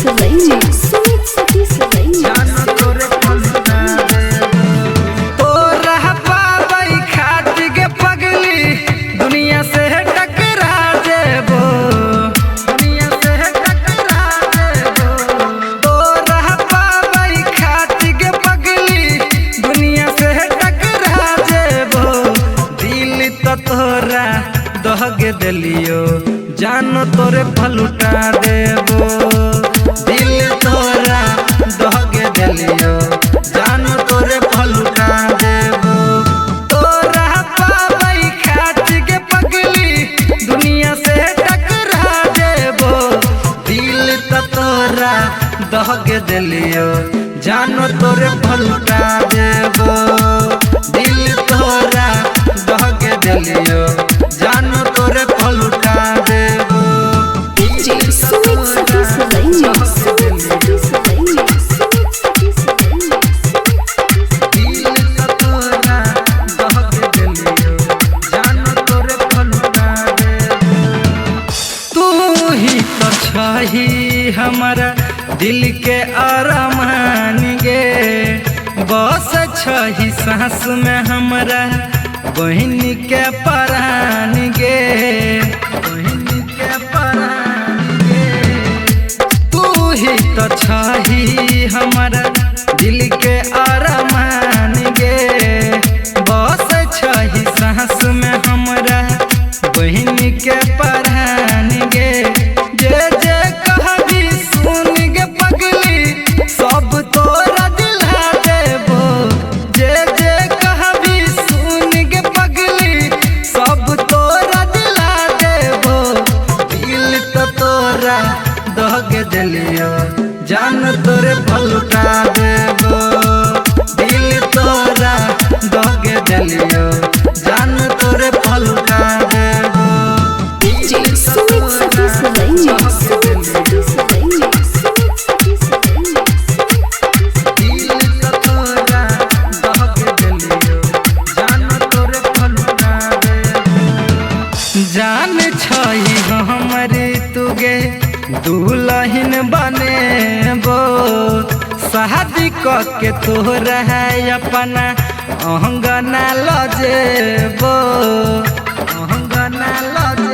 सवैया सुमित सखी सवैया तोरा पावई खात के पगली दुनिया से टकरा जेबो दुनिया से टकरा जेबो तोरा पावई खात के पगली दुनिया से टकरा जेबो दिल तो तोरा दहगे दिलियो जान तोरे फलुटा देबो दिल तोरा दहगे दिलियो जान तोरे फलुटा देबो तोरा पावई खात के पगली दुनिया से टकरा देबो दिल तो तोरा दहगे दिलियो जान तोरे फलुटा देबो दिल तोरा दहगे दिलियो जान तोरे फलुटा देबो सुमित सखी सवैया सुमित सखी सवैया सुमित सखी सवैया दिल तोरा दहगे दिलियो जान तोरे फलुटा देबो तू ही तो छही हमारा दिल के अरमान गे बस छही सांस में हमरा बहन के परान गे बहन के परान गे तू ही तो छही हमारा दिल के अरमान गे बस छही सांस में हमरा बहन के परान गे जे जे कहबी सुन गे पगली सब तोरा दिला देबो जे जे कहबी सुन गे पगली सब तोरा दिला देबो दिल तो तोरा दहगे दिलियो जान तोरे फलुटा देबो दिल तोरा दहगे दिलियो जान तोरे फलुटा देबो सुमित सखी सवैया सुमित सखी सवैया सुमित सखी सवैया दिल तो तोरा दहगे दिलियो जान तोरे फलुटा देबो जान छही हमरे तुगे दुल्हन बनेबो शादी के तोरा है अपना अंगना लजेबो अंगना लजेबो